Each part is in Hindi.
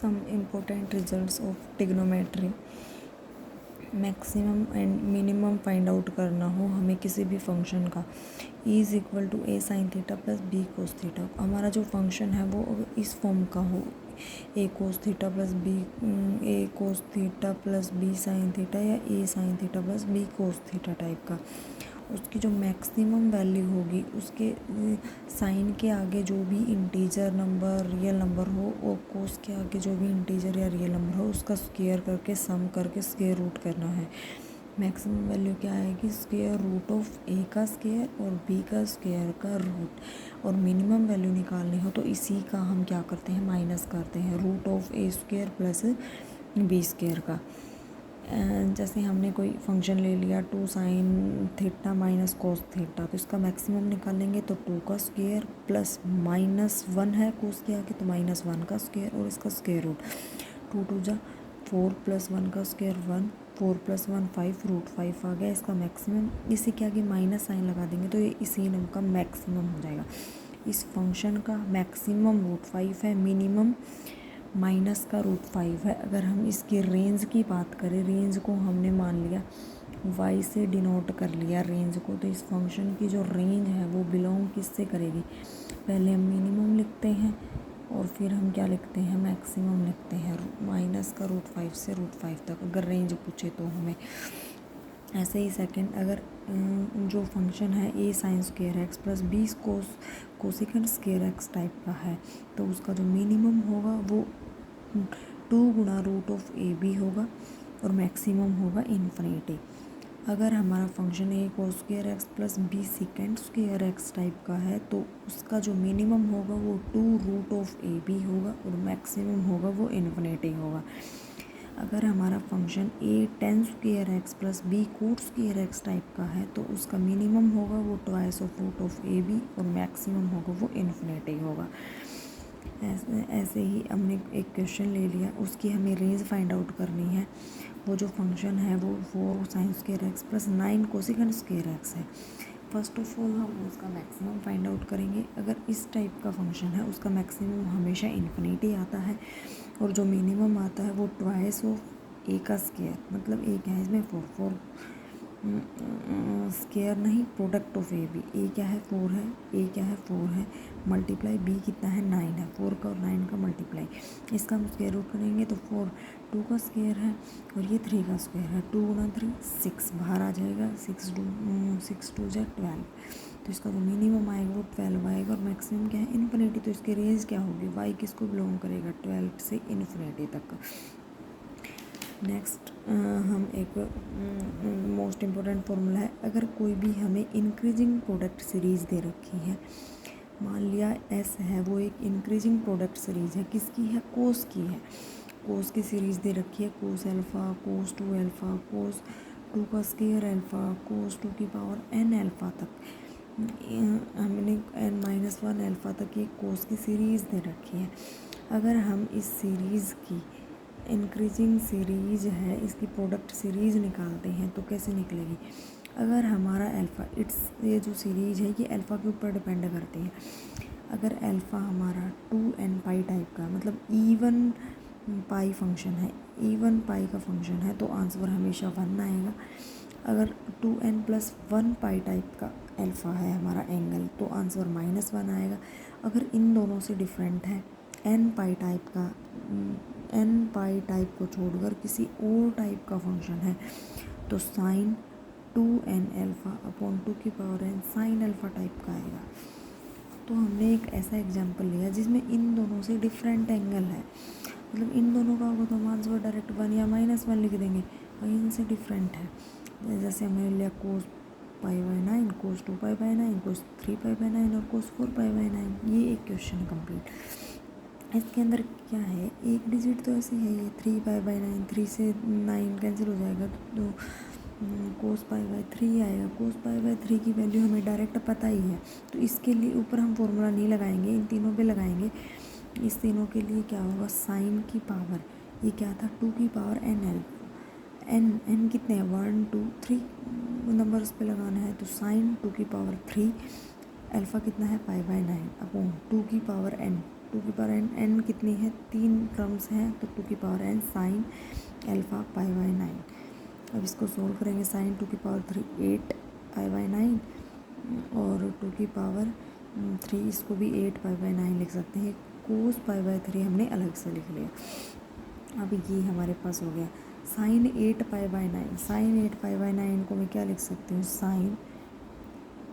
Some important results of trigonometry. Maximum and minimum find out करना हो हमें किसी भी फंक्शन का, E is equal to A sine theta plus B cos theta. हमारा जो फंक्शन है वो इस फॉर्म का हो, A cos theta plus B, A cos theta plus B sine theta, या A sine theta plus B cos theta type का। उसकी जो मैक्सिमम वैल्यू होगी उसके साइन के आगे जो भी इंटीजर नंबर रियल नंबर हो, और कोस के आगे जो भी इंटीजर या रियल नंबर हो उसका स्क्वायर करके सम करके स्क्वायर रूट करना है। मैक्सिमम वैल्यू क्या आएगी? स्क्वायर रूट ऑफ ए का स्क्वायर और बी का स्क्वायर का रूट। और मिनिमम वैल्यू निकालनी हो तो इसी का हम क्या करते हैं, माइनस करते हैं, root of a square plus b square का। जैसे हमने कोई फंक्शन ले लिया 2 sine theta minus cos theta, तो इसका मैक्सिमम निकालेंगे तो 2 का स्क्वायर प्लस -1 है कोस के आगे तो -1 का स्क्वायर और इसका स्क्वायर रूट। 2 2 जा 4 प्लस 1 का स्क्वायर 1, 4 प्लस 1 5, रूट 5 आ गया इसका मैक्सिमम। इसी के आगे माइनस साइन लगा देंगे तो ये इसी नंबर का मैक्सिमम हो जाएगा। इस फंक्शन का मैक्सिमम रूट 5 है, मिनिमम माइनस का रूट 5 है। अगर हम इसकी रेंज की बात करें, रेंज को हमने मान लिया y से डिनोट कर लिया रेंज को, तो इस फंक्शन की जो रेंज है वो बिलोंग किससे करेगी? पहले हम मिनिमम लिखते हैं और फिर हम क्या लिखते हैं, मैक्सिमम लिखते हैं, माइनस का रूट 5 से रूट 5 तक अगर रेंज पूछे तो हमें। ऐसे ही सेकंड, अगर जो फंक्शन है A sine square x plus B cosecant square x type का है, तो उसका जो मिनिमम होगा वो 2 गुणा रूट ऑफ ए बी होगा और मैक्सिमम होगा इन्फिनिटी। अगर हमारा function A cos square x plus B secant square x type का है, तो उसका जो मिनिमम होगा वो 2 रूट ऑफ ए बी होगा और मैक्सिमम होगा वो इन्फिनिटी होगा। अगर हमारा function A tan square x plus B cot square x type का है, तो उसका मिनिमम होगा वो twice of root of A B और मैक्सिमम होगा वो इन्फिनिटी होगा। ऐसे ही हमने एक क्वेश्चन ले लिया, उसकी हमें रेंज फाइंड आउट करनी है। वो जो फंक्शन है वो 4 sign square x plus 9 cosecant square x है। फर्स्ट ऑफ ऑल हम उसका मैक्सिमम फाइंड आउट करेंगे। अगर इस टाइप का फंक्शन है उसका मैक्सिमम हमेशा इन्फिनिटी आता है और जो मिनिमम आता है वो ट्वाइस ऑफ ए का स्क्वायर, मतलब ए क्या है इसमें 4 स्क्वायर नहीं, प्रोडक्ट ऑफ ए बी। ए क्या है 4 है, ए क्या है 4 है, मल्टीप्लाई बी कितना है 9 है, 4 का और 9 का मल्टीप्लाई, इसका हम स्क्वायर रूट करेंगे तो 4 2 का स्क्वायर है और ये 3 का स्क्वायर है, 2 गुना 3 6 बाहर आ जाएगा, 6 2 जा 12, तो इसका जो मिनिमम आएगा वो 12 आएगा और मैक्सिमम क्या है इन्फिनिटी। तो इसकी रेंज क्या होगी, वाई किसको बिलोंग करेगा, 12 से इन्फिनिटी तक। नेक्स्ट हम एक मोस्ट इम्पोर्टेंट फॉर्मूला है। अगर कोई भी हमें इंक्रीजिंग प्रोडक्ट सीरीज़ दे रखी है, मान लिया एस है, वो एक इंक्रीजिंग प्रोडक्ट सीरीज़ है, किसकी है, कोस की है। कोस की सीरीज़ दे रखी है, कोस अल्फ़ा, कोस 2 अल्फ़ा, कोस 2 का स्क्वायर अल्फ़ा, कोस 2 की पावर n अल्फ़ा तक, हमने n-1 अल्फ़ा तक ये कोस की सीरीज़ दे रखी है। अगर हम इस सीरीज़ की इंक्रीजिंग सीरीज़ है, इसकी प्रोडक्ट सीरीज़ निकालते हैं तो कैसे निकलेगी? अगर हमारा अल्फ़ा, ये जो सीरीज़ है ये अल्फ़ा के ऊपर डिपेंड करती है। अगर अल्फ़ा हमारा 2n पाई टाइप का, मतलब इवन पाई फंक्शन है, इवन पाई का फंक्शन है, तो आंसर हमेशा 1 आएगा। अगर 2n प्लस 1 पाई टाइप का अल्फ़ा है हमारा एंगल, तो आंसर -1 आएगा। अगर इन दोनों से डिफरेंट है, n पाई टाइप का, n पाई टाइप को छोड़कर किसी और टाइप का फंक्शन है, तो साइन 2n अल्फ़ा अपॉन 2 की power n sine alpha type का आएगा। तो हमने एक ऐसा एग्जांपल लिया जिसमें इन दोनों से डिफरेंट एंगल है, मतलब इन दोनों का होगा तो हम आंसर डायरेक्ट 1 या -1 लिख देंगे, और इनसे डिफरेंट है। जैसे हमने लिया कोस π/9, कोस 2π/9, कोस 3π/9 और कोस 4π/9। ये एक क्वेश्चन कंप्लीट। इसके अंदर क्या है, एक डिजिट तो ऐसे है, ये 3π/9, 3 से 9 कैंसिल हो जाएगा तो कोस π/3 आएगा। कोस π/3 की वैल्यू हमें डायरेक्ट पता ही है, तो इसके लिए ऊपर हम फॉर्मूला नहीं लगाएंगे, इन तीनों पे लगाएंगे। इस तीनों के लिए क्या होगा, साइन की पावर, ये क्या था 2 की पावर n कितने हैं 1 2 3 नंबर उस पर लगाना है, तो साइन 2 की पावर 3 अल्फ़ा कितना है π/9 अपॉन 2 की पावर n टू की पावर एन, एन कितनी है, 3 टर्म्स हैं, तो टू की power n sine alpha pi by 9। अब इसको सोल्व करेंगे, साइन टू की पावर 3 8 पाई बाई 9 और टू की पावर 3 इसको भी 8 पाई बाई 9 लिख सकते हैं। कोस पाई बाई 3 हमने अलग से लिख लिया। अब ये हमारे पास हो गया sine 8 pi by 9। Sine 8 pi by 9 को मैं क्या लिख सकती हूँ, sine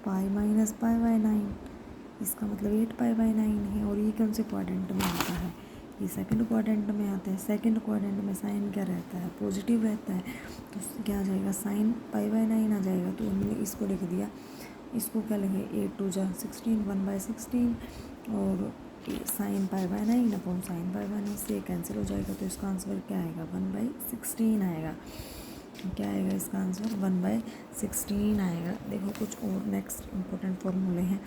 pi minus pi by 9। इसका मतलब 8 पाई बाई 9 है। और ये कौन से क्वाड्रेंट में आता है, ये सेकंड क्वाड्रेंट में आता है। सेकंड क्वाड्रेंट में साइन क्या रहता है, पॉजिटिव रहता है, तो क्या आ जाएगा, साइन पाई बाई 9 आ जाएगा। तो हमने इसको लिख दिया। इसको क्या लिखे, 8 2 जा 16 1/16 और sine pi by 9 upon sine pi by 9 से कैंसिल हो जाएगा। तो इसका आंसर क्या आएगा, 1/16 आएगा। क्या आएगा इसका आंसर, 1/16 आएगा। देखो कुछ और नेक्स्ट इम्पोर्टेंट फॉर्मूले हैं।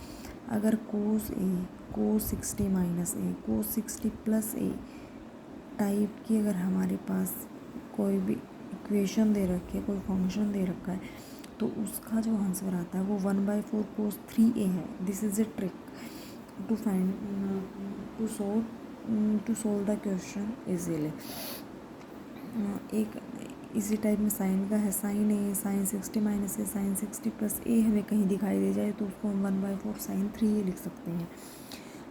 अगर कोस ए कोस 60 माइनस ए कोस 60 प्लस ए टाइप की अगर हमारे पास कोई भी इक्वेशन दे रखी है, कोई फंक्शन दे रखा है, तो उसका जो आंसर आता है वो 1/4 कोस 3a है। This is a trick to find to solve the question easily. एक इसी टाइप में साइन का है, sine a sine 60 minus a sine 60 plus a हमें कहीं दिखाई दे जाए तो उसको हम 1/4 साइन 3a लिख सकते हैं।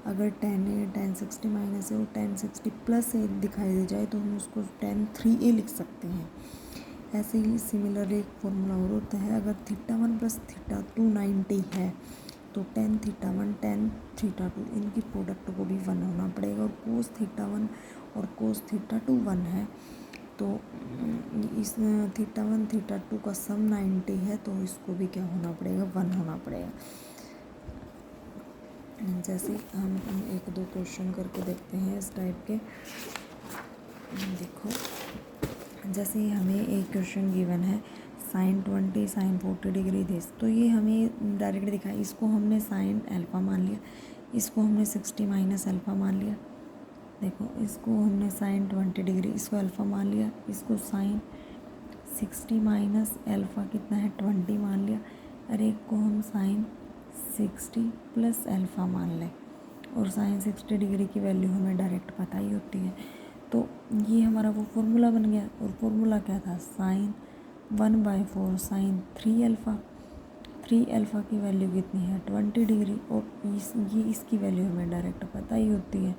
अगर tan ए tan 60 माइनस ए और tan 60 प्लस ए दिखाई दे जाए तो हम उसको tan 3a लिख सकते हैं। ऐसे ही सिमिलर एक फॉर्मूला और होता है, अगर θ1 प्लस θ2 90 है तो tan θ1 tan θ2 इनकी प्रोडक्ट को भी 1 होना पड़ेगा। और कोस θ1 और कोस θ2 1 है, तो इस θ1 θ2 का सम 90 है, तो इसको भी क्या होना पड़ेगा, 1 होना पड़ेगा। जैसे हम एक दो क्वेश्चन करके देखते हैं इस टाइप के। देखो जैसे हमें एक क्वेश्चन गिवन है, साइन 20 साइन 40 डिग्री दिस, तो ये हमें डायरेक्ट दिखा, इसको हमने साइन अल्फ़ा मान लिया, इसको हमने 60 माइनस अल्फ़ा मान लिया। देखो इसको हमने साइन 20 डिग्री इसको अल्फ़ा मान लिया, इसको साइन 60 माइनस अल्फ़ा कितना है 20 मान लिया, और एक को हम साइन 60 प्लस अल्फ़ा मान लें। और साइन 60 डिग्री की वैल्यू हमें डायरेक्ट पता ही होती है, तो ये हमारा वो फॉर्मूला बन गया। और फॉर्मूला क्या था, साइन 1/4 साइन 3 अल्फ़ा। 3 अल्फ़ा की वैल्यू कितनी है 20 डिग्री, और इसकी वैल्यू हमें डायरेक्ट पता ही होती है।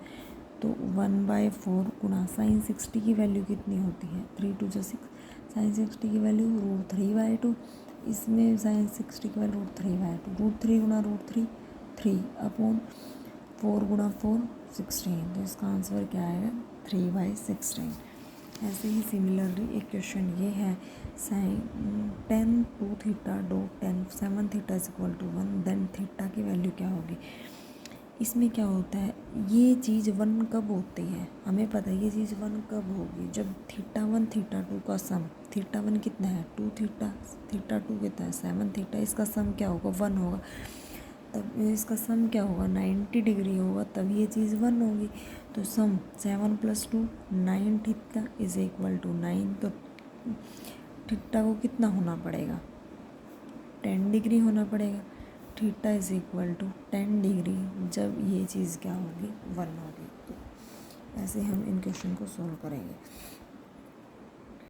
तो 1/4 गुना साइन 60 की वैल्यू कितनी होती है, 3 2 जा 6, साइन 60 की वैल्यू √3/2, इसमें साइन 60 की वैल्यू √3/2, √3 गुना √3 3 अपॉन 4 गुना 4 16, तो इसका आंसर क्या आएगा 3/16। ऐसे ही सिमिलरली एक क्वेश्चन ये है, sine tan 2θ dot tan 7θ is equal to 1, then theta की वैल्यू क्या होगी। इसमें क्या होता है, ये चीज़ 1 कब होती है, हमें पता है ये चीज़ 1 कब होगी, जब θ1 θ2 का सम, θ1 कितना है 2θ, θ2 कितना है 7θ, इसका सम क्या होगा 1 होगा। तब इसका सम क्या होगा 90 डिग्री होगा, तब ये चीज़ 1 होगी। तो सम 7 + 2 9θ इज इक्वल टू 9, तो थीटा को कितना होना पड़ेगा 10 डिग्री होना पड़ेगा। Theta is equal to 10 degree जब ये चीज़ क्या होगी 1 होगी। तो ऐसे हम इन क्वेश्चन को सॉल्व करेंगे।